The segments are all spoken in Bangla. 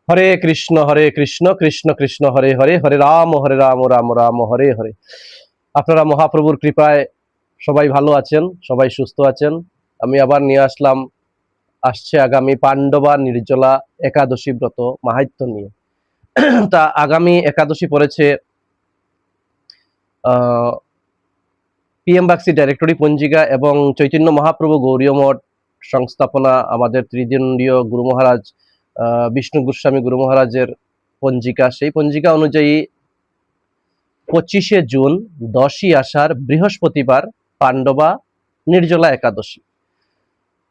হরে কৃষ্ণ কৃষ্ণ কৃষ্ণ হরে হরে, হরে রাম রাম রাম হরে হরে। আপনারা মহাপ্রভুর কৃপায় সবাই ভালো আছেন, সবাই সুস্থ আছেন। আমি আবার নিয়ে আসছে আগামী পাণ্ডবা নির্জলা একাদশী ব্রত মাহাত্ম্য নিয়ে। তা আগামী একাদশী পড়েছে পিএম বাক্সি ডাইরেক্টরি পঞ্জিকা এবং চৈতন্য মহাপ্রভু গৌরীয় মঠ সংস্থাপনা আমাদের ত্রিদণ্ডীয় গুরু মহারাজ বিষ্ণু গোস্বামী গুরু মহারাজের পঞ্জিকা। সেই পঞ্জিকা অনুযায়ী 25শে জুন 10ই আষাঢ় বৃহস্পতিবার পাণ্ডবা নির্জলা একাদশী।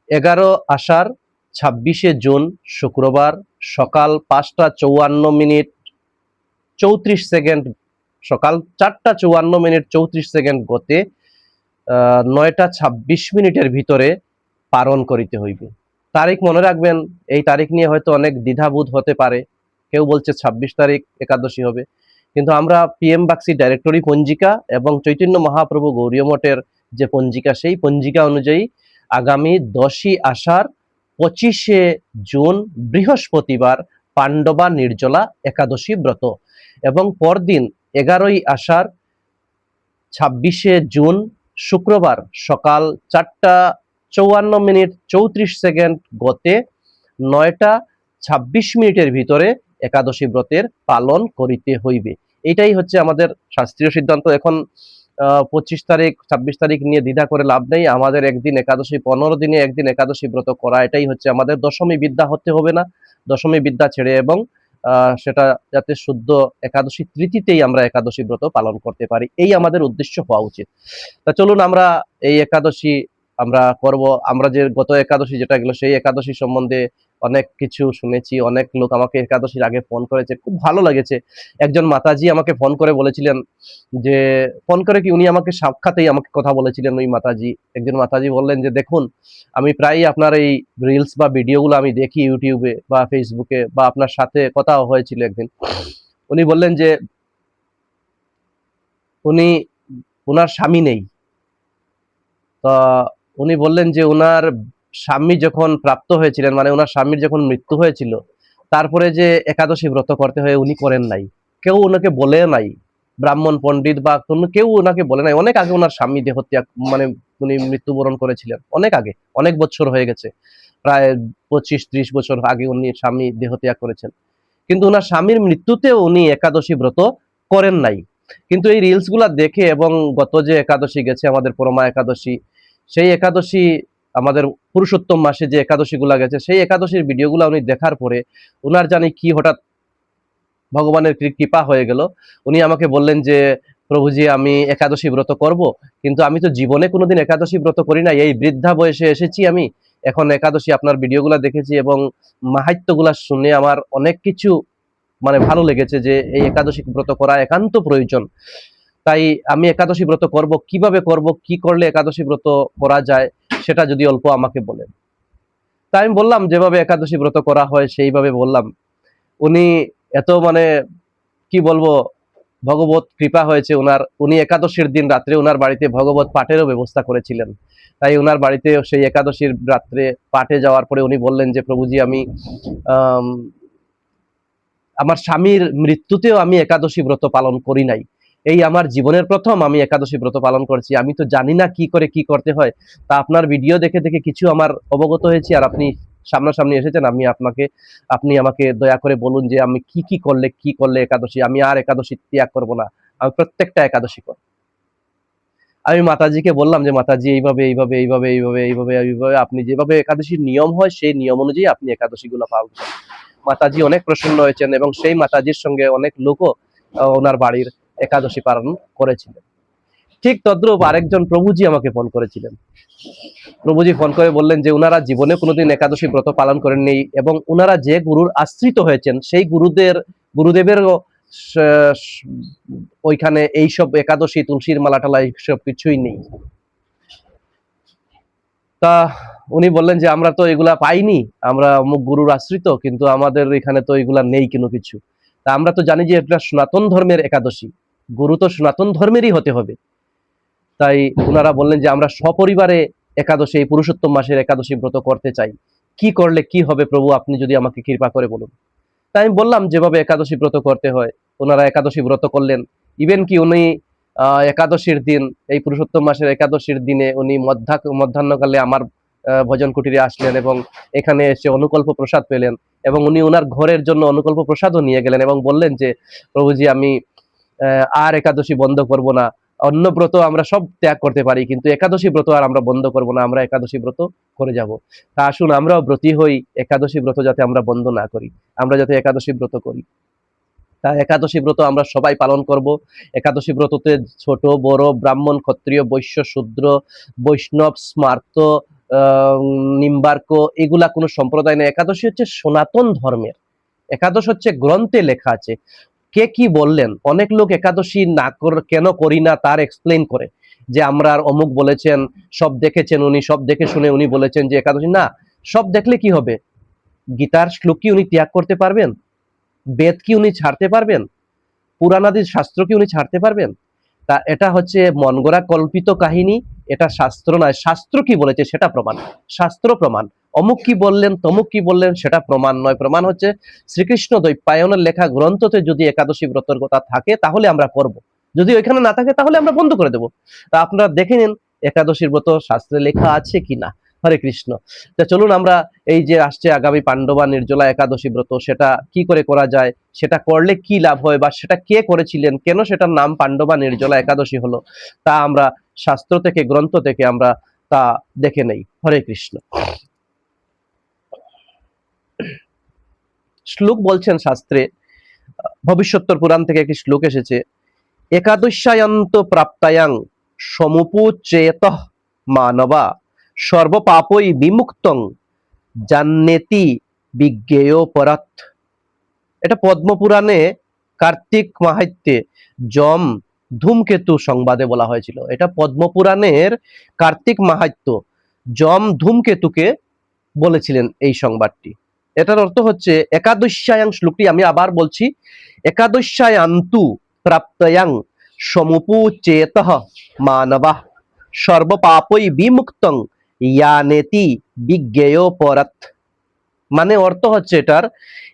11 আষাঢ় 26শে জুন শুক্রবার সকাল 5টা 54 মিনিট 34 সেকেন্ড, সকাল 4টা 54 মিনিট 34 সেকেন্ড গতে 9টা 26 মিনিটের ভিতরে পালন করিতে হইবে। তারিখ মনে রাখবেন, এই তারিখ নিয়ে হয়তো অনেক দ্বিধাবোধ হতে পারে। কেউ বলছে 26 তারিখ একাদশী হবে, কিন্তু আমরা পিএম বাক্সি ডাইরেক্টরি পঞ্জিকা এবং চৈতন্য মহাপ্রভু গৌরীয় মঠের যে পঞ্জিকা, সেই পঞ্জিকা অনুযায়ী আগামী 10ই আষাঢ় 25শে জুন বৃহস্পতিবার পাণ্ডবা নির্জলা একাদশী ব্রত এবং পরদিন 11ই আষাঢ় 26শে জুন শুক্রবার সকাল 4টা 54 মিনিট 34 সেকেন্ড গতে 9টা 26 মিনিটের ভিতরে একাদশী ব্রতের পালন করিতে হইবে। এটাই হচ্ছে আমাদের শাস্ত্রীয় সিদ্ধান্ত। এখন 25 তারিখ 26 তারিখ নিয়ে দ্বিধা করে লাভ নেই। আমাদের একদিন একাদশী, 15 দিনে একদিন একাদশী ব্রত করা, এটাই হচ্ছে আমাদের দশমী বিদ্যা হতে হবে না। দশমী বিদ্যা ছেড়ে এবং সেটা যাতে শুদ্ধ একাদশী তৃতীতেই আমরা একাদশী ব্রত পালন করতে পারি, এই আমাদের উদ্দেশ্য হওয়া উচিত। তা চলুন আমরা এই একাদশী আমরা করব। আমরা যে গত একাদশী যেটা গেল, সেই একাদশী সম্বন্ধে অনেক কিছু শুনেছি। অনেক লোক আমাকে একাদশীর আগে ফোন করেছে, খুব ভালো লেগেছে। একজন মাতাজি আমাকে ফোন করে বলেছিলেন যে, ফোন করে কি উনি আমাকে সাক্ষাতেই আমাকে কথা বলেছিলেন। ওই মাতাজি, একজন মাতাজি বললেন যে, দেখুন আমি প্রায়ই আপনার এই রিলস বা ভিডিওগুলো আমি দেখি ইউটিউবে বা ফেসবুকে, বা আপনার সাথে কথা হয়েছিল একদিন। উনি বললেন যে উনি, ওনার স্বামী নেই। তা উনি বললেন যে ওনার স্বামী যখন প্রাপ্ত হয়েছিলেন, মানে ওনার স্বামীর যখন মৃত্যু হয়েছিল, তারপরে যে একাদশী ব্রত করতে হয় উনি করেন নাই। কেউ ওনাকে বলে নাই, ব্রাহ্মণ পণ্ডিত বা কোনো কেউ ওনাকে বলে নাই। অনেক আগে ওনার স্বামী দেহত্যাগ, মানে উনি মৃত্যুবরণ করেছিলেন অনেক আগে, অনেক বছর হয়ে গেছে, প্রায় 25-30 বছর আগে উনি স্বামী দেহত্যাগ করেছেন। কিন্তু ওনার স্বামীর মৃত্যুতেও উনি একাদশী ব্রত করেন নাই। কিন্তু এই রিলস গুলা দেখে এবং গত যে একাদশী গেছে আমাদের পরমা একাদশী, সেই একাদশী আমাদের পুরুষোত্তম মাসে যে একাদশী গুলা গেছে, সেই একাদশীর ভিডিওগুলো উনি দেখার পরে উনার জানি কি হঠাৎ ভগবানের কৃপা হয়ে গেল। উনি আমাকে বললেন যে, প্রভুজি আমি একাদশী ব্রত করব, কিন্তু আমি তো জীবনে কোনোদিন একাদশী ব্রত করি না। এই বৃদ্ধা বয়সে এসেছি আমি, এখন একাদশী আপনার ভিডিওগুলো দেখেছি এবং মাহাত্ম্যগুলা শুনে আমার অনেক কিছু মানে ভালো লেগেছে যে এই একাদশী ব্রত করা একান্ত প্রয়োজন। তাই আমি একাদশী ব্রত করব, কিভাবে করব, কি করলে একাদশী ব্রত করা যায়, সেটা যদি অল্প আমাকে বলেন। তাই আমি বললাম যেভাবে একাদশী ব্রত করা হয় সেইভাবে বললাম। উনি এত মানে কি বলবো, ভগবত কৃপা হয়েছে উনার। উনি একাদশীর দিন রাত্রে উনার বাড়িতে ভগবত পাঠেরও ব্যবস্থা করেছিলেন। তাই উনার বাড়িতে সেই একাদশীর রাত্রে পাঠে যাওয়ার পরে উনি বললেন যে, প্রভুজি আমি আমার স্বামীর মৃত্যুতেও আমি একাদশী ব্রত পালন করি নাই। এই আমার জীবনের প্রথম আমি একাদশী ব্রত পালন করছি। আমি তো জানি না কি করে কি করতে হয়। তা আপনার ভিডিও দেখে দেখে কিছু আমার অবগত হয়েছি, আর আপনি সামনাসামনি এসেছেন। আপনি আমাকে দয়া করে বলুন যে আমি কি করলে একাদশী, আমি আর একাদশী ত্যাগ করব না, আমি প্রত্যেকটা একাদশী করব। আমি মাতাজিকে বললাম যে, মাতাজি এইভাবে আপনি যেভাবে একাদশীর নিয়ম হয় সেই নিয়ম অনুযায়ী আপনি একাদশী গুলো পালন করেন। মাতাজি অনেক প্রসন্ন হয়েছেন এবং সেই মাতাজির সঙ্গে অনেক লোকও ওনার বাড়ির একাদশী পালন করেছিলেন। ঠিক তদ্রূপ আরেকজন প্রভুজি আমাকে ফোন করেছিলেন। প্রভুজি ফোন করে বললেন যে উনারা জীবনে কোনোদিন একাদশী ব্রত পালন করেননি এবং উনারা যে গুরুর আশ্রিত হয়েছেন সেই গুরুদেবেরও ওইখানে এইসব একাদশী, তুলসীর মালা টালা এইসব কিছুই নেই। তা উনি বললেন যে আমরা তো এগুলা পাইনি, আমরা অমুক গুরুর আশ্রিত, কিন্তু আমাদের এখানে তো এগুলা নেই কোনো কিছু। তা আমরা তো জানি যে এটা সনাতন ধর্মের একাদশী, গুরু তো সনাতন ধর্মেরই হতে হবে। তাই উনারা বললেন যে আমরা সপরিবারে একাদশী, এই পুরুষোত্তম মাসের একাদশী ব্রত করতে চাই। কি করলে কি হবে প্রভু, আপনি যদি আমাকে কৃপা করে বলুন। তাই আমি বললাম যেভাবে একাদশী ব্রত করতে হয়, ওনারা একাদশী ব্রত করলেন। ইভেন কি উনি একাদশীর দিন, এই পুরুষোত্তম মাসের একাদশীর দিনে উনি মধ্যাহ্নকালে আমার ভজন কুটিরে আসলেন এবং এখানে এসে অনুকল্প প্রসাদ পেলেন এবং উনি ওনার ঘরের জন্য অনুকল্প প্রসাদও নিয়ে গেলেন এবং বললেন যে প্রভুজি আমি আর একাদশী বন্ধ করব না। অন্য ব্রত আমরা সব ত্যাগ করতে পারি, কিন্তু একাদশী ব্রত আর আমরা বন্ধ করব না, আমরা একাদশী ব্রত করে যাব। তা আসুন আমরাও ব্রতী হই, একাদশী ব্রত যাতে আমরা বন্ধ না করি, আমরা যাতে একাদশী ব্রত করি। তা একাদশী ব্রত আমরা সবাই পালন করব। একাদশী ব্রততে ছোট বড়, ব্রাহ্মণ ক্ষত্রিয় বৈশ্য শূদ্র বৈষ্ণব স্মার্ত নিম্বার্ক এগুলা কোনো সম্প্রদায় নেই। একাদশী হচ্ছে সনাতন ধর্মের, একাদশ হচ্ছে গ্রন্থে লেখা আছে। কে কি বললেন, অনেক লোক একাদশী না কেন করি না তার এক্সপ্লেন করে যে আমরা অমুক বলেছেন, সব দেখেছেন উনি, সব দেখে শুনে উনি বলেছেন যে একাদশী না। সব দেখলে কি হবে? গীতার শ্লোক কি উনি ত্যাগ করতে পারবেন? বেদ কি উনি ছাড়তে পারবেন? পুরাণাদি শাস্ত্র কি উনি ছাড়তে পারবেন? তা এটা হচ্ছে মন গড়া কল্পিত কাহিনী, এটা শাস্ত্র নয়। শাস্ত্র কি বলেছে সেটা প্রমাণ, শাস্ত্র প্রমাণ। অমুক কি বললেন তমুক কি বললেন সেটা প্রমাণ নয়, প্রমাণ হচ্ছে শ্রীকৃষ্ণ দ্বৈপায়নের লেখা গ্রন্থতে যদি একাদশী ব্রতের কথা থাকে তাহলে আমরা করব, যদি ওইখানে না থাকে তাহলে আমরা বন্ধ করে দেব। তা আপনারা দেখে নিন একাদশীর ব্রত শাস্ত্রে লেখা আছে কিনা। হরে কৃষ্ণ। তা চলুন আমরা এই যে আসছে আগামী পাণ্ডবা নির্জলা একাদশী ব্রত, সেটা কি করে করা যায়, সেটা করলে কি লাভ হয়, বা সেটা কে করেছিলেন, কেন সেটার নাম পাণ্ডবা নির্জলা একাদশী হলো, তা আমরা শাস্ত্র থেকে গ্রন্থ থেকে আমরা তা দেখে নেই। হরে কৃষ্ণ। শ্লোক বলছেন শাস্ত্রে, ভবিষ্যত্তর পুরাণ থেকে একটি শ্লোক এসেছে, একাদশ্যায়ন্ত প্রাপ্তায়াং সমুপুচেতঃ মানবা সর্বপাপৈ বিমুক্তং জান্নেতি বিজ্ঞেয় পরাৎ। এটা পদ্মপুরাণে কার্তিক মাহাত্ম্যে যম ধূমকেতু সংবাদে বলা হয়েছিল। এটা পদ্মপুরাণের কার্তিক মাহাত্ম্য যম ধূমকেতুকে বলেছিলেন এই সংবাদটি। এটার অর্থ হচ্ছে একাদশ্যায়াং, শ্লোকটি আমি আবার বলছি, একাদশ্যায়ান্তু প্রাপ্তয়াং সমুপুচেতঃ মানবাঃ সর্বপাপৈ বিমুক্তং ইয়ানেতি বিজ্ঞেয় পরাৎ। মানে অর্থ হচ্ছে এটার,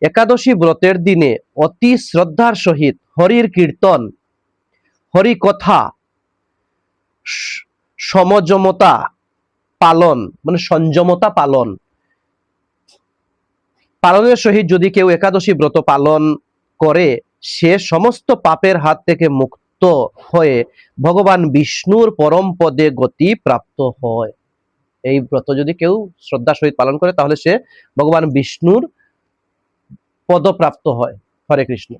একাদশী ব্রতের দিনে অতি শ্রদ্ধার সহিত হরির কীর্তন, হরি কথা, সমজমতা পালন, মানে সংযমতা পালনের সহিত যদি কেউ একাদশী ব্রত পালন করে, সে সমস্ত পাপের হাত থেকে মুক্ত হয়ে ভগবান বিষ্ণুর পরম পদে গতি প্রাপ্ত হয়। এই ব্রত যদি কেউ শ্রদ্ধা সহিত পালন করে তাহলে সে ভগবান বিষ্ণুর পদপ্রাপ্ত হয়। হরে কৃষ্ণ।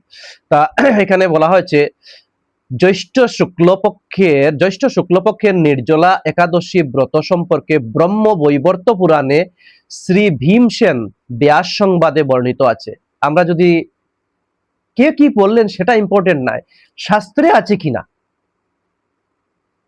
তা এখানে বলা হয়েছে জ্যৈষ্ঠ শুক্লপক্ষের নির্জলা একাদশী ব্রত সম্পর্কে ব্রহ্ম বৈবর্ত পুরাণে শ্রী ভীমসেন ব্যাস সংবাদে বর্ণিত আছে। আমরা যদি কে কি বললেন সেটা ইম্পর্টেন্ট নয়, শাস্ত্রে আছে কিনা।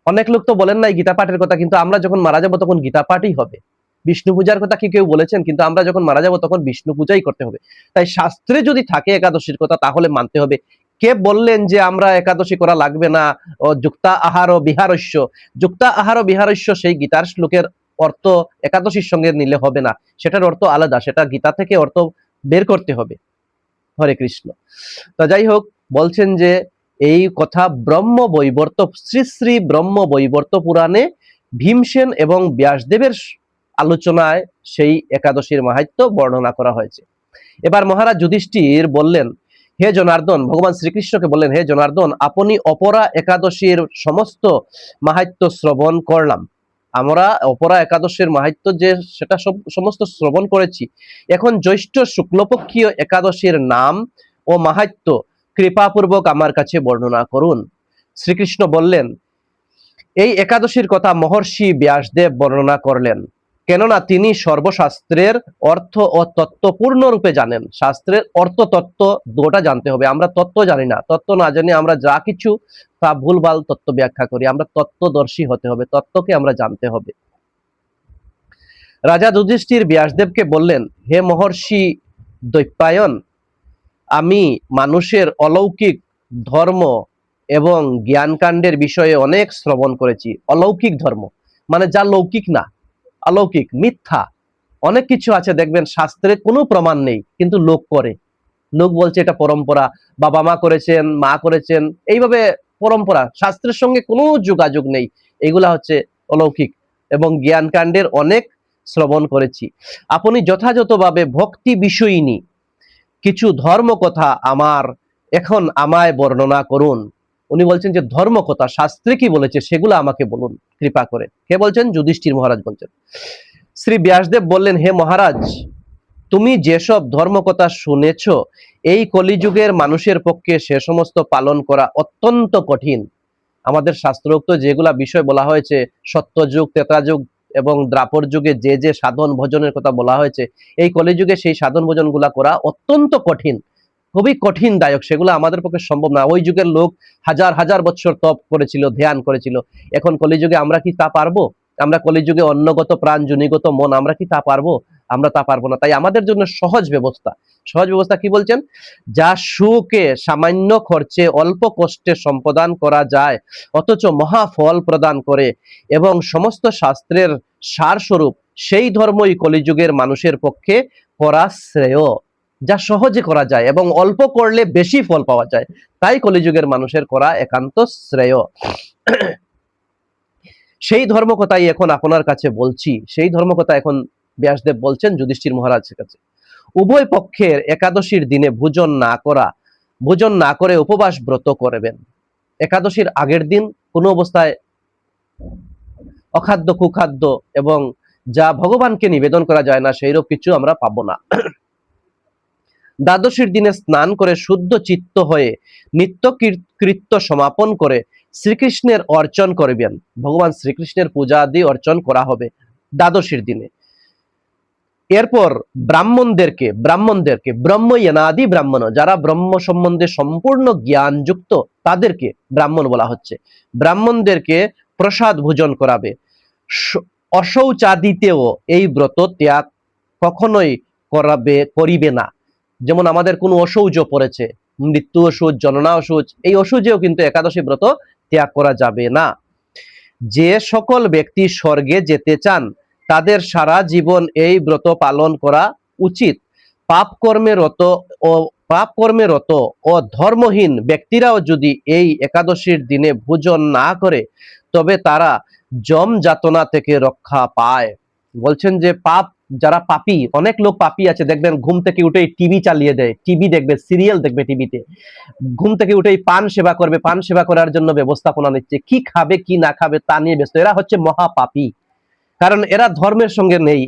অনেক লোক তো বলেন নাই গীতা পাঠের কথা, কিন্তু আমরা যখন মারা যাবো তখন গীতা পাঠই হবে। বিষ্ণু পূজার কথা কি কেউ বলেছেন? কিন্তু আমরা যখন মারা যাবো তখন বিষ্ণু পূজাই করতে হবে। তাই শাস্ত্রে যদি থাকে একাদশীর কথা তাহলে মানতে হবে। কে বললেন যে আমরা একাদশী করা লাগবে না, ও যুক্তা আহার ও বিহারস্য, যুক্তা আহার ও বিহারস্য সেই গীতার শ্লোকের অর্থ একাদশীর সঙ্গে নিলে হবে না, সেটার অর্থ আলাদা, সেটা গীতা থেকে অর্থ বের করতে হবে। হরে কৃষ্ণ। তো যাই হোক, বলছেন যে এই কথা ব্রহ্ম বৈবর্ত, শ্রী শ্রী ব্রহ্ম বৈবর্ত পুরাণে ভীমসেন এবং ব্যাসদেবের আলোচনায় সেই একাদশীর মাহাত্ম্য বর্ণনা করা হয়েছে। এবার মহারাজ যুধিষ্ঠির বললেন, হে জনার্দন, ভগবান শ্রীকৃষ্ণকে বললেন, হে জনার্দন, আপনি অপরা একাদশীর সমস্ত মাহাত্ম্য শ্রবণ করলাম। আমরা অপরা একাদশীর মাহাত্ম্য যে সেটা সমস্ত শ্রবণ করেছি। এখন জ্যৈষ্ঠ শুক্লপক্ষীয় একাদশীর নাম ও মাহাত্ম্য কৃপাপূর্বক আমার কাছে বর্ণনা করুন। শ্রীকৃষ্ণ বললেন, এই একাদশীর কথা মহর্ষি ব্যাসদেব বর্ণনা করলেন, কেননা তিনি সর্বশাস্ত্রের অর্থ ও তত্ত্ব পূর্ণরূপে জানেন। শাস্ত্রের অর্থ তত্ত্ব দুটা জানতে হবে। আমরা তত্ত্ব জানি না, তত্ত্ব না জানি আমরা যা কিছু তা ভুলভাল তত্ত্ব ব্যাখ্যা করি। আমরা তত্ত্বদর্শী হতে হবে, তত্ত্বকে আমরা জানতে হবে। রাজা যুধিষ্ঠির ব্যাসদেবকে বললেন, হে মহর্ষি দৈপায়ন, আমি মানুষের অলৌকিক ধর্ম এবং জ্ঞানকাণ্ডের বিষয়ে অনেক শ্রবণ করেছি। অলৌকিক ধর্ম মানে যা লৌকিক না, অলৌকিক, মিথ্যা অনেক কিছু আছে, দেখবেন শাস্ত্রে কোনো প্রমাণ নেই কিন্তু লোক করে। লোক বলছে এটা পরম্পরা, বাবা মা করেছেন, মা করেছেন, এইভাবে পরম্পরা, শাস্ত্রের সঙ্গে কোনো যোগাযোগ নেই। এগুলা হচ্ছে অলৌকিক এবং জ্ঞানকাণ্ডের অনেক শ্রবণ করেছি। আপনি যথাযথভাবে ভক্তি বিষয়িনী কিছু ধর্ম কথা এখন আমায় বর্ণনা করুন। উনি বলছেন যে ধর্ম কথা শাস্ত্রে কি বলেছে সেগুলো আমাকে বলুন কৃপা করে। কে বলছেন? যুধিষ্ঠির মহারাজ বলছেন। শ্রী ব্যাসদেব বললেন, হে মহারাজ, তুমি যেসব ধর্মকথা শুনেছ এই কলিযুগের মানুষের পক্ষে সে সমস্ত পালন করা অত্যন্ত কঠিন। আমাদের শাস্ত্রোক্ত যেগুলা বিষয় বলা হয়েছে, সত্যযুগ, ত্রেতাযুগ এবং দ্রাপর যুগে যে যে সাধন ভজনের কথা বলা হয়েছে, এই কলিযুগে সেই সাধন ভজন গুলা করা অত্যন্ত কঠিন, খুবই কঠিন দায়ক। সেগুলো আমাদের পক্ষে সম্ভব না। ওই যুগের লোক হাজার হাজার বছর তপ করেছিল, ধ্যান করেছিল। এখন কলিযুগে আমরা কি তা পারবো? আমরা কলিযুগে অন্নগত প্রাণ, জুনিগত মন, আমরা কি তা পারবো? আমরা তা পারবো না। তাই আমাদের জন্য সহজ ব্যবস্থা। সহজ ব্যবস্থা কি বলছেন? যা সুখে সামান্য খরচে অল্প কষ্টে সম্পাদন করা যায়, অথচ মহা ফল প্রদান করে এবং সমস্ত শাস্ত্রের সারস্বরূপ, সেই ধর্মই কলিযুগের মানুষের পক্ষে করা শ্রেয়। যা সহজে করা যায় এবং অল্প করলে বেশি ফল পাওয়া যায়, তাই কলিযুগের মানুষের করা একান্ত শ্রেয়। সেই ধর্মকথাই এখন আপনার কাছে বলছি। সেই ধর্মকথা এখন ব্যাসদেব বলছেন যুধিষ্ঠির মহারাজের কাছে। উভয় পক্ষের একাদশীর দিনে ভোজন না করে উপবাস ব্রত করবেন। একাদশীর আগের দিন কোনো অবস্থায় অখাদ্য, কুখাদ্য এবং যা ভগবানকে নিবেদন করা যায় না সেইরূপ কিছু আমরা পাবো না। দ্বাদশীর দিনে স্নান করে শুদ্ধ চিত্ত হয়ে নিত্য কৃত্য সমাপন করে শ্রীকৃষ্ণের অর্চন করবেন। ভগবান শ্রীকৃষ্ণের পূজা আদি অর্চন করা হবে দ্বাদশীর দিনে। এরপর ব্রাহ্মণদেরকে ব্রহ্মজ্ঞানাদি ব্রাহ্মণ, যারা ব্রহ্ম সম্বন্ধে সম্পূর্ণ জ্ঞানযুক্ত, তাদেরকে ব্রাহ্মণ বলা হচ্ছে। ব্রাহ্মণদেরকে প্রসাদ ভোজন করাবে। অশৌচাদিতেও এই ব্রত ত্যাগ কখনোই করিবে না। যেমন আমাদের কোন অসৌচ পড়েছে, মৃত্যু অসুচ, জননা অসুচ, এই অসুচেও কিন্তু একাদশী ব্রত ত্যাগ করা যাবে না। যে সকল ব্যক্তি স্বর্গে যেতে চান তাদের সারা জীবন এই ব্রত পালন করা উচিত। পাপ কর্মে রত ও ধর্মহীন ব্যক্তিরাও যদি এই একাদশীর দিনে ভোজন না করে তবে তারা যম যাতনা থেকে রক্ষা পায়। বলছেন যে যারা পাপী, অনেক লোক পাপী আছে, দেখবেন ঘুম থেকে উঠে টিভি চালিয়ে দেয়, টিভি দেখবে, সিরিয়াল দেখবে টিভিতে, ঘুম থেকে উঠেই পান সেবা করবে, পান সেবা করার জন্য ব্যবস্থাপনা নিচ্ছে, কি খাবে কি না খাবে তা নিয়ে ব্যস্ত। এরা হচ্ছে মহাপাপী, কারণ এরা ধর্মের সঙ্গে নেই।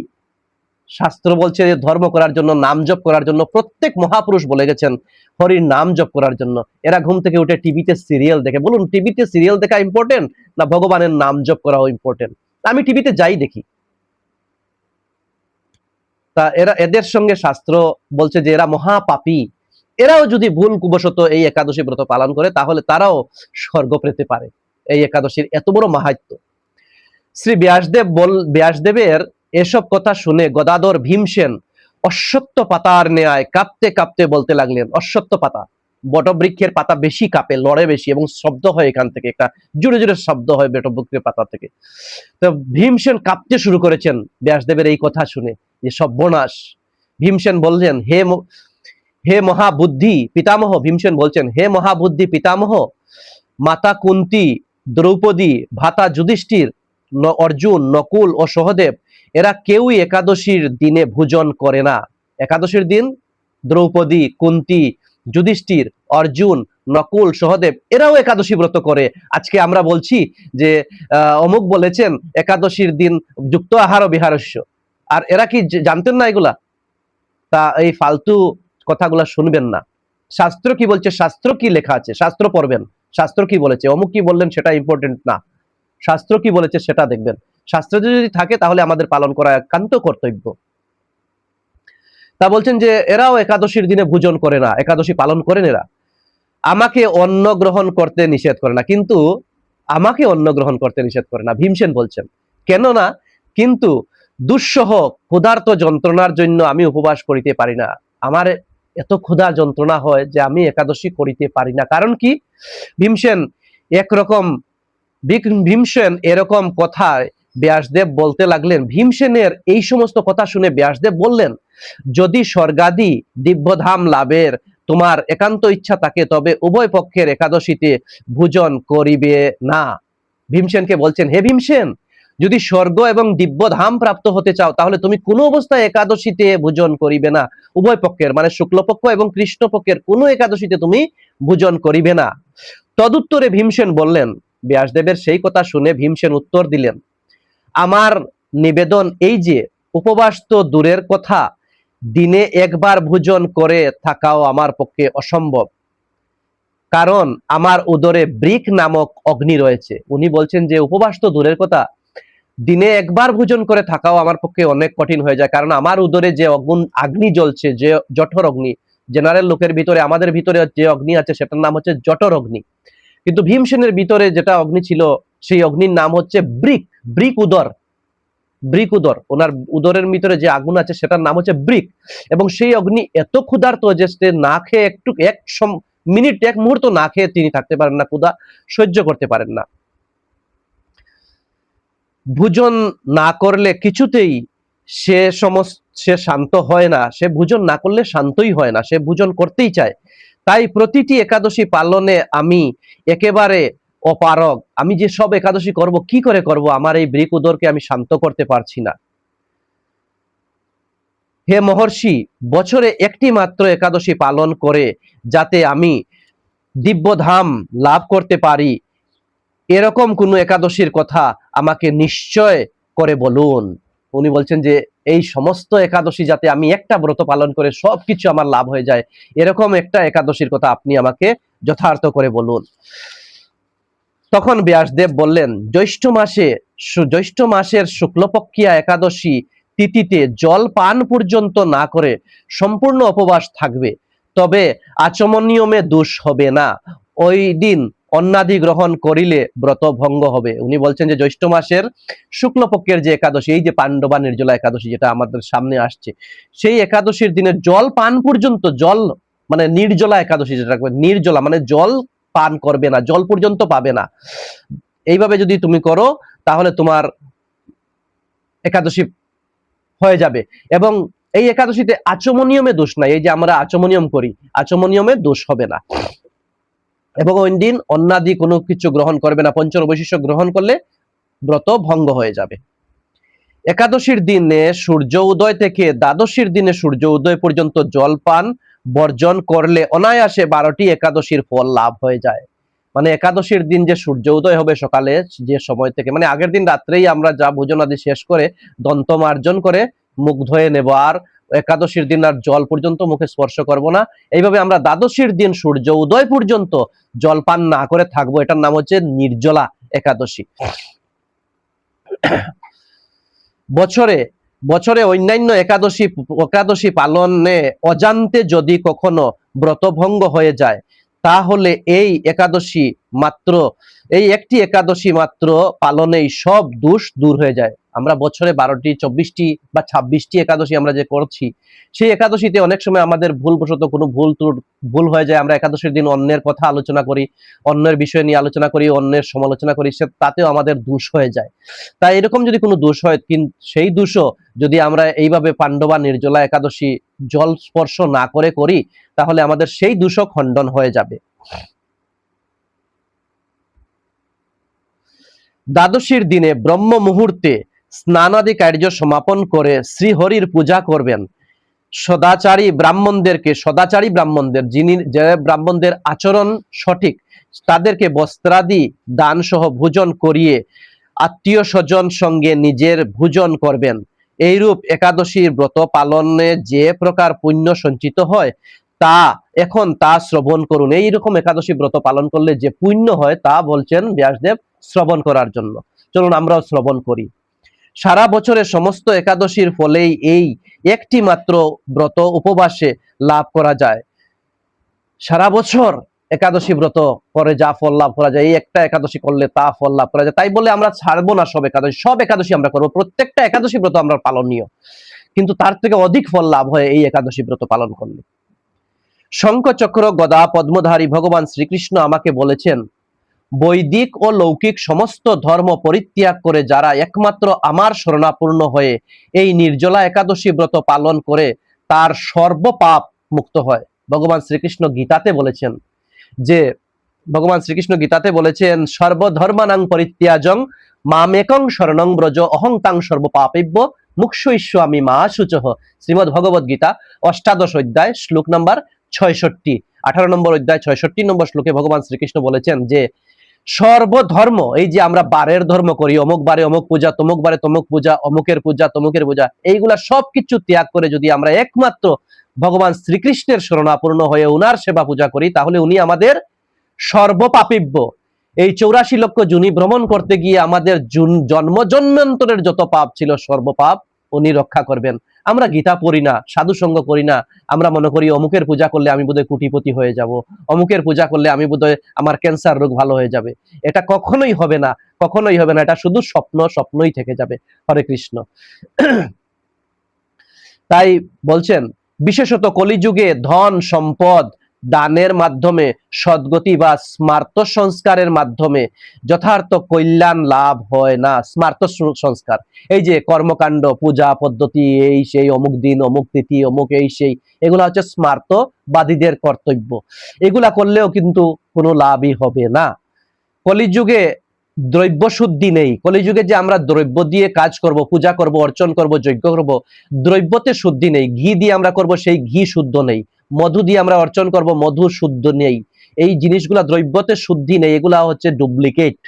শাস্ত্র বলছে ধর্ম করার জন্য, নাম জপ করার জন্য, প্রত্যেক মহাপুরুষ বলে গেছেন হরির নাম জপ করার জন্য। এরা ঘুম থেকে উঠে টিভিতে সিরিয়াল দেখে। বলুন, টিভিতে সিরিয়াল দেখা ইম্পর্টেন্ট না ভগবানের নাম জপ করাও ইম্পর্টেন্ট? আমি টিভিতে যাই দেখি। তা এদের সঙ্গে শাস্ত্র বলছে যে এরা মহাপাপী। এরাও যদি ভুলবশত এই একাদশী ব্রত পালন করে তাহলে তারাও স্বর্গ পেতে পারে। এই একাদশীর এত বড় মাহাত্ম্য। শ্রী ব্যাসদেবের এসব কথা শুনে গদাধর ভীমসেন অশ্বত্থ পাতার ন্যায় কাঁপতে কাঁপতে বলতে লাগলেন। অশ্বত্থ পাতা, বটবৃক্ষের পাতা বেশি কাঁপে, লড়ে বেশি এবং শব্দ হয়, এখান থেকে একটা জোরে জোরে শব্দ হয় বটবৃক্ষের পাতা থেকে। তো ভীমসেন কাঁপতে শুরু করেছেন ব্যাসদেবের এই কথা শুনে, যে সর্বনাশ। ভীমসেন বললেন, হে মহাবুদ্ধি পিতামহ, ভীমসেন বলছেন, হে মহাবুদ্ধি পিতামহ, মাতা কুন্তী, দ্রৌপদী, ভ্রাতা যুধিষ্ঠির, অর্জুন, নকুল ও সহদেব এরা কেউই একাদশীর দিনে ভোজন করে না। একাদশীর দিন দ্রৌপদী, কুন্তী, যুধিষ্ঠির, অর্জুন, নকুল, সহদেব এরাও একাদশী ব্রত করে। আজকে আমরা বলছি যে অমুক বলেছেন একাদশীর দিন যুক্ত আহার বিহারস্য, আর এরা কি জানতেন না এগুলা? তা এই ফালতু কথাগুলা শুনবেন না। শাস্ত্র কি বলছে, শাস্ত্র কি লেখা আছে শাস্ত্র পড়বেন। শাস্ত্র কি বলেছে, অমুক কি বললেন সেটা ইম্পর্টেন্ট না, শাস্ত্র কি বলেছে সেটা দেখবেন। শাস্ত্র যদি থাকে তাহলে আমাদের পালন করা একান্ত কর্তব্য। তা বলছেন যে এরাও একাদশীর দিনে ভোজন করে না, একাদশী পালন করেন এরা। আমাকে অন্ন গ্রহণ করতে নিষেধ করে না, কিন্তু আমাকে অন্ন গ্রহণ করতে নিষেধ করে না, ভীমসেন বলছেন। কেন না? কিন্তু দুঃসহ ক্ষুধার্ত যন্ত্রণার জন্য আমি উপবাস করিতে পারি না। আমার এত ক্ষুধা যন্ত্রণা হয় যে আমি একাদশী করিতে পারি না। কারণ কি? ভীমসেন এরকম কথায় ব্যাসদেব বলতে লাগলেন। ভীমসেনের এই সমস্ত কথা শুনে ব্যাসদেব বললেন, যদি স্বর্গাদি দিব্যধাম লাভের তোমার একান্ত ইচ্ছা থাকে তবে উভয় পক্ষের একাদশীতে ভোজন করিবে না। ভীমসেনকে বলছেন, হে ভীমসেন, যদি স্বর্গ এবং দিব্য ধাম প্রাপ্ত হতে চাও তাহলে তুমি কোনো অবস্থায় একাদশীতে ভোজন করিবে না। উভয় পক্ষের মানে শুক্লপক্ষ এবং কৃষ্ণপক্ষের কোনো একাদশীতে তুমি ভোজন করিবে না। তদুত্তরে ভীমসেন বললেন, ব্যাসদেবের সেই কথা শুনে ভীমসেন উত্তর দিলেন, আমার নিবেদন এই যে উপবাস তো দূরের কথা, দিনে একবার ভোজন করে থাকাও আমার পক্ষে অসম্ভব, কারণ আমার উদরে বৃক নামক অগ্নি রয়েছে। উনি বলছেন যে উপবাস তো দূরের কথা, দিনে একবার ভোজন করে থাকাও আমার পক্ষে অনেক কঠিন হয়ে যায়, কারণ আমার উদরে যে অগ্নি জ্বলছে, যে জঠর অগ্নি, জেনারেল লোকের ভিতরে, আমাদের ভিতরে যে অগ্নি আছে সেটার নাম হচ্ছে জঠর অগ্নি, কিন্তু ভীমসেনের ভিতরে যেটা অগ্নি ছিল সেই অগ্নির নাম হচ্ছে বৃক, বৃক উদর, বৃক উদর। ওনার উদরের ভিতরে যে আগুন আছে সেটার নাম হচ্ছে বৃক, এবং সেই অগ্নি এত ক্ষুধার্ত যে সে না খেয়ে একটু মিনিট এক মুহূর্ত না খেয়ে তিনি থাকতে পারেন না, ক্ষুধা সহ্য করতে পারেন না। ভোজন না করলে কিছুতেই সে শান্ত হয় না, সে ভোজন না করলে শান্তই হয় না, সে ভোজন করতেই চায়। তাই প্রতিটি একাদশী পালনে আমি একেবারে অপারগ। আমি যে সব একাদশী করব, কি করে করব, আমার এই বৃক উদরকে আমি শান্ত করতে পারছি না। হে মহর্ষি, বছরে একটি মাত্র একাদশী পালন করে যাতে আমি দিব্যধাম লাভ করতে পারি, এরকম কোন একাদশীর কথা আমাকে নিশ্চয় করে বলুন। উনি বলছেন যে এই সমস্ত একাদশী যাতে আমি একটা ব্রত পালন করে সবকিছু আমার লাভ হয়ে যায়, এরকম একটা একাদশীর কথা আপনি আমাকে যথার্থ করে বলুন। তখন ব্যাসদেব বললেন, জ্যৈষ্ঠ মাসের শুক্লপক্ষিয়া একাদশী তিথিতে জল পান পর্যন্ত না করে সম্পূর্ণ উপবাস থাকবে, তবে আচমন নিয়মে দোষ হবে না। ওই দিন অন্নাদি গ্রহণ করিলে ব্রত ভঙ্গ হবে। উনি বলছেন যে জ্যৈষ্ঠ মাসের শুক্লপক্ষের যে একাদশী, এই যে পাণ্ডবা নির্জলা একাদশী যেটা আমাদের সামনে আসছে, সেই একাদশীর দিনে জল পান পর্যন্ত, জল মানে নির্জলা একাদশী যেটা, নির্জলা মানে জল পান করবে না, জল পর্যন্ত পাবে না। এইভাবে যদি তুমি করো তাহলে তোমার একাদশী হয়ে যাবে। এবং এই একাদশীতে আচমনিয়মে দোষ নাই, এই যে আমরা আচমনিয়ম করি, আচমনিয়মে দোষ হবে না। এবং ওই দিন অন্নাদি কোনো কিছু গ্রহণ করবে না, পঞ্চবৈশিষ্ট্য গ্রহণ করলে ব্রত ভঙ্গ হয়ে যাবে। একাদশীর দিনে সূর্য উদয় থেকে দ্বাদশীর দিনে সূর্য উদয় পর্যন্ত জলপান বর্জন করলে অনায়াসে 12টি একাদশীর ফল লাভ হয়ে যায়। মানে একাদশীর দিন যে সূর্য উদয় হবে সকালে যে সময় থেকে, মানে আগের দিন রাত্রেই আমরা যা ভোজন আদি শেষ করে দন্ত মার্জন করে মুখ ধুয়ে নেব, আর একাদশীর দিন আর জল পর্যন্ত মুখে স্পর্শ করব না। এইভাবে আমরা দ্বাদশীর দিন সূর্য উদয় পর্যন্ত জলপান না করে থাকবো, এটার নাম হচ্ছে নির্জলা একাদশী। বছরে অন্যান্য একাদশী পালনে অজান্তে যদি কখনো ব্রতভঙ্গ হয়ে যায় তাহলে এই একটি একাদশী মাত্র পালনেই সব দোষ দূর হয়ে যায়। আমরা বছরে 12টি 24টি বা 26টি একাদশী আমরা যে করছি, সেই একাদশীতে অনেক সময় আমাদের ভুলবশত কোনো ভুল হয়ে যায়, আমরা একাদশীর দিন অন্যের কথা আলোচনা করি, অন্যের বিষয় নিয়ে আলোচনা করি, অন্যের সমালোচনা করি, তাতেও আমাদের দোষ হয়ে যায়। তাই এরকম যদি কোনো দোষ হয়, কিন্তু সেই দোষও যদি আমরা এইভাবে পাণ্ডবা নির্জলা একাদশী জল স্পর্শ না করে করি তাহলে আমাদের সেই দোষও খণ্ডন হয়ে যাবে। দ্বাদশীর দিনে ব্রহ্ম মুহূর্তে স্নানাদি কার্য সমাপন করে শ্রীহরির পূজা করবেন। সদাচারী ব্রাহ্মণদের, যে ব্রাহ্মণদের আচরণ সঠিক, তাদেরকে বস্ত্রাদি দান সহ ভোজন করিয়ে আত্মীয় স্বজন সঙ্গে নিজের ভোজন করবেন। এইরূপ একাদশীর ব্রত পালনে যে প্রকার পুণ্য সঞ্চিত হয় তা শ্রবণ করুন। এইরকম একাদশী ব্রত পালন করলে যে পুণ্য হয় তা বলছেন ব্যাসদেব শ্রবণ করার জন্য। চলুন আমরাও শ্রবণ করি। সারা বছরের সমস্ত একাদশীর ফলেই এই একটি মাত্র ব্রত উপবাসে লাভ করা যায়। সারা বছর একাদশী ব্রত করে যা ফল লাভ করা যায়, এই একটা একাদশী করলে তা ফল লাভ করা যায়। তাই বলে আমরা ছাড়বো না সব একাদশী আমরা করবো, প্রত্যেকটা একাদশী ব্রত আমরা পালনীয়, কিন্তু তার থেকে অধিক ফল লাভ হয় এই একাদশী ব্রত পালন করলে। শঙ্খ চক্র গদা পদ্মধারী ভগবান শ্রীকৃষ্ণ আমাকে বলেছেন, বৈদিক ও লৌকিক সমস্ত ধর্ম পরিত্যাগ করে যারা একমাত্র আমার শরণাপন্ন হয়ে এই নির্জলা একাদশী ব্রত পালন করে তার সর্বপাপ মুক্ত হয়। ভগবান শ্রীকৃষ্ণ গীতাতে বলেছেন যে ভগবান শ্রীকৃষ্ণ গীতাতে বলেছেন সর্বধর্মানাং পরিত্যাজং মামেকং শরণং ব্রজ অহং তাং সর্বপাপেভ্য মুক্ষয়িষ্যামি মা শুচঃ। শ্রীমদ্ ভগবত গীতা অষ্টাদশ অধ্যায় শ্লোক নাম্বার ৬৬, 18 নম্বর অধ্যায় ৬৬ নম্বর শ্লোকে ভগবান শ্রীকৃষ্ণ বলেছেন যে সর্বধর্ম, এই যে আমরা বারের ধর্ম করি, অমুক বারে অমুক পূজা, তমুক বারে তমুক পূজা, অমুকের পূজা তমুকের পূজা, এইগুলা সবকিছু ত্যাগ করে যদি আমরা একমাত্র ভগবান শ্রীকৃষ্ণের শরণাপন্ন হয়ে উনার সেবা পূজা করি, তাহলে উনি আমাদের সর্বপাপিব্য, এই ৮৪ লক্ষ জুনি ভ্রমণ করতে গিয়ে আমাদের জন্ম জন্মান্তরের যত পাপ ছিল সর্বপাপ উনি রক্ষা করবেন। আমরা গীতা পড়ি না, সাধু সঙ্গ করি না, আমরা মনে করি অমুকের পূজা করলে আমি বোধহয় কোটিপতি হয়ে যাব, অমুকের পূজা করলে আমি বোধহয় আমার ক্যান্সার রোগ ভালো হয়ে যাবে। এটা কখনোই হবে না, কখনোই হবে না, এটা শুধু স্বপ্ন, স্বপ্নই থেকে যাবে। হরে কৃষ্ণ। তাই বলছেন বিশেষত কলিযুগে ধন সম্পদ দানের মাধ্যমে, সদ্গতি বা স্মার্ত সংস্কারের মাধ্যমে যথার্থ কল্যাণ লাভ হয় না। স্মার্ত সংস্কার, এই যে কর্মকাণ্ড, পূজা পদ্ধতি, এই সেই, অমুক দিন অমুক তিথি অমুক এই সেই, এগুলা হচ্ছে স্মার্তবাদীদের কর্তব্য। এগুলা করলেও কিন্তু কোনো লাভই হবে না। কলিযুগে দ্রব্য শুদ্ধি নেই। কলিযুগে যে আমরা দ্রব্য দিয়ে কাজ করব, পূজা করব, অর্চন করব, যজ্ঞ করব, দ্রব্যতে শুদ্ধি নেই। ঘি দিয়ে আমরা করব, সেই ঘি শুদ্ধ নেই। মধু দিয়ে আমরা অর্চন করব, মধু শুদ্ধ নেই। এই জিনিসগুলা দ্রব্যতে শুদ্ধি নেই, এগুলা হচ্ছে ডুপ্লিকেট।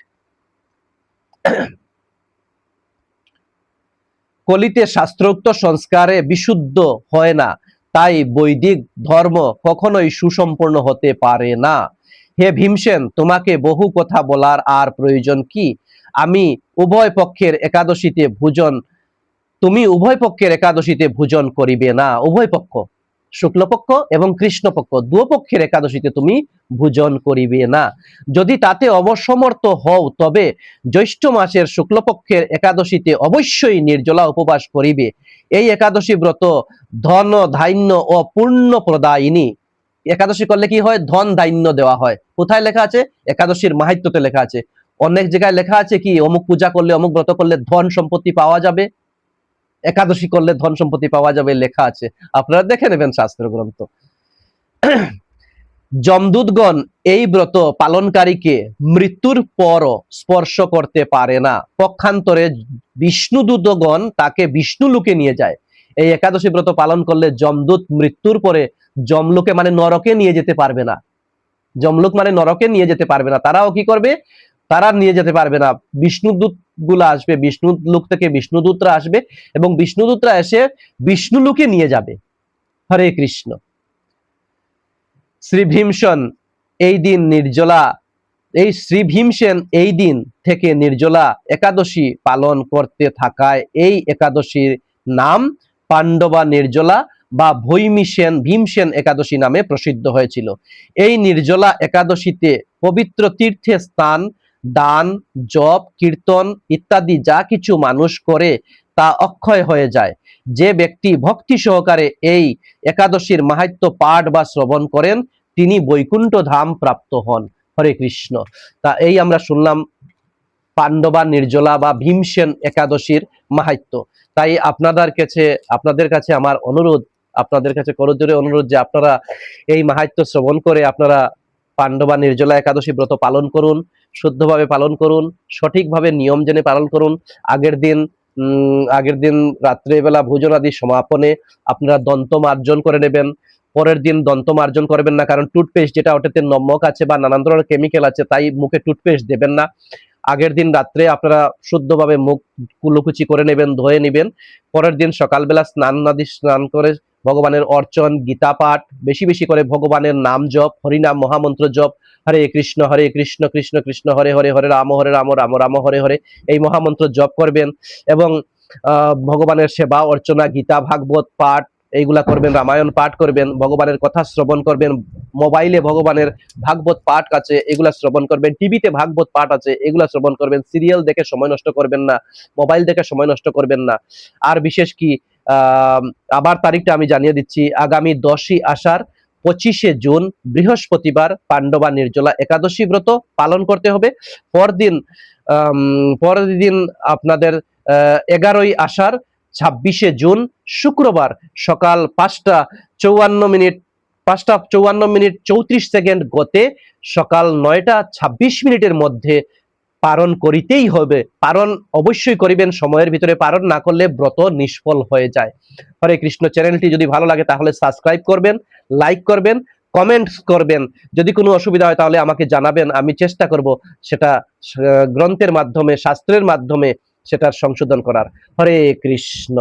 কলিতে শাস্ত্রোক্ত সংস্কারে বিশুদ্ধ হয় না, তাই বৈদিক ধর্ম কখনোই সুসম্পূর্ণ হতে পারে না। হে ভীমসেন, তোমাকে বহু কথা বলার আর প্রয়োজন কি? আমি উভয় পক্ষের একাদশীতে ভোজন, তুমি উভয় পক্ষের একাদশীতে ভোজন করিবে না। উভয় পক্ষ, শুক্লপক্ষ এবং কৃষ্ণপক্ষ, দুপক্ষের একাদশীতে তুমি ভোজন করিবে না। যদি তাতে অবসমর্থ হও, তবে জ্যৈষ্ঠ মাসের শুক্লপক্ষের একাদশীতে অবশ্যই নির্জলা উপবাস করিবে। এই একাদশী ব্রত ধন ধান্য ও পূর্ণ প্রদায়িনী। একাদশী করলে কি হয়? ধন ধান্য দেওয়া হয়। কোথায় লেখা আছে? একাদশীর মাহাত্ম্যতে লেখা আছে। অনেক জায়গায় লেখা আছে কি অমুক পূজা করলে, অমুক ব্রত করলে ধন সম্পত্তি পাওয়া যাবে, একাদশী করলে ধন সম্পত্তি পাওয়া যাবে, লেখা আছে, আপনারা দেখে নেবেন শাস্ত্র গ্রন্থ। যমদূতগণ এই ব্রত পালনকারীকে মৃত্যুর পরও স্পর্শ করতে পারে না। পক্ষান্তরে বিষ্ণুদূতগণ তাকে বিষ্ণুলোকে নিয়ে যায়। এই একাদশী ব্রত পালন করলে যমদূত মৃত্যুর পরে যমলোকে মানে নরকে নিয়ে যেতে পারবে না। যমলোক মানে নরকে নিয়ে যেতে পারবে না। তারাও কি করবে? তারা নিয়ে যেতে পারবে না। বিষ্ণুদূত গুলা আসবে, বিষ্ণু লোক থেকে বিষ্ণুদূতরা আসবে এবং বিষ্ণুদূতরা এসে বিষ্ণুলোকে নিয়ে যাবে। হরে কৃষ্ণ। শ্রী ভীমসেন এই দিন নির্জলা, এই শ্রী ভীমসেন এই দিন থেকে নির্জলা একাদশী পালন করতে থাকায় এই একাদশীর নাম পাণ্ডবা নির্জলা বা ভীমসেন একাদশী নামে প্রসিদ্ধ হয়েছিল। এই নির্জলা একাদশীতে পবিত্র তীর্থে স্থান, দান, জপ, কীর্তন ইত্যাদি যা কিছু মানুষ করে তা অক্ষয় হয়ে যায়। যে ব্যক্তি ভক্তি সহকারে এই একাদশীর মাহাত্ম্য পাঠ বা শ্রবণ করেন, তিনি বৈকুণ্ঠ ধাম প্রাপ্ত হন। হরে কৃষ্ণ। তা এই আমরা শুনলাম পাণ্ডবা নির্জলা বা ভীমসেন একাদশীর মাহাত্ম্য। তাই আপনাদের কাছে আমার অনুরোধ, আপনাদের কাছে করজোরে অনুরোধ যে আপনারা এই মাহাত্ম্য শ্রবণ করে আপনারা পাণ্ডবা নির্জলা একাদশী ব্রত পালন করুন, শুদ্ধভাবে পালন করুন, সঠিকভাবে নিয়ম জেনে পালন করুন। আগের দিন রাত্রেবেলা ভোজন আদি সমাপনে আপনারা দন্ত মার্জন করে নেবেন। পরের দিন দন্ত মার্জন করবেন না, কারণ টুথপেস্ট যেটা ওটাতে নমক আছে বা নানান ধরনের কেমিক্যাল আছে, তাই মুখে টুথপেস্ট দেবেন না। আগের দিন রাত্রে আপনারা শুদ্ধভাবে মুখ কুলোকুচি করে নেবেন, ধুয়ে নেবেন। পরের দিন সকালবেলা স্নান করে ভগবানের অর্চন, গীতা পাঠ, বেশি বেশি করে ভগবানের নাম জপ, হরিনাম মহামন্ত্র জপ, হরে কৃষ্ণ কৃষ্ণ কৃষ্ণ হরে হরে, হরে রাম রাম রাম হরে হরে, এই মহামন্ত্র জপ করবেন এবং ভগবানের সেবা অর্চনা, গীতা ভাগবত পাঠ এইগুলা করবেন, রামায়ণ পাঠ করবেন, ভগবানের কথা শ্রবণ করবেন। মোবাইলে ভগবানের ভাগবত পাঠ আছে, এগুলা শ্রবণ করবেন। টিভিতে ভাগবত পাঠ আছে, এগুলা শ্রবণ করবেন। সিরিয়াল দেখে সময় নষ্ট করবেন না, মোবাইল দেখে সময় নষ্ট করবেন না। আর বিশেষ কি আবার তারিখটা আমি জানিয়ে দিচ্ছি, আগামী 10ই আষাঢ় 25শে জুন বৃহস্পতিবার পাণ্ডবা নির্জলা একাদশী ব্রত পালন করতে হবে। পরের দিন আপনাদের 11ই আষাঢ় 26শে জুন শুক্রবার সকাল 5টা 54 মিনিট 5:54 34 গতে সকাল 9:26 মধ্যে পালন করিতেই হবে। পালন অবশ্যই করিবেন, সময়ের ভিতরে পালন না করলে ব্রত নিষ্ফল হয়ে যায়। হরে কৃষ্ণ। চ্যানেলটি যদি ভালো লাগে তাহলে সাবস্ক্রাইব করবেন, লাইক করবেন, কমেন্টস করবেন। যদি কোনো অসুবিধা হয় তাহলে আমাকে জানাবেন, আমি চেষ্টা করব সেটা গ্রন্থের মাধ্যমে, শাস্ত্রের মাধ্যমে সেটার সংশোধন করার। হরে কৃষ্ণ।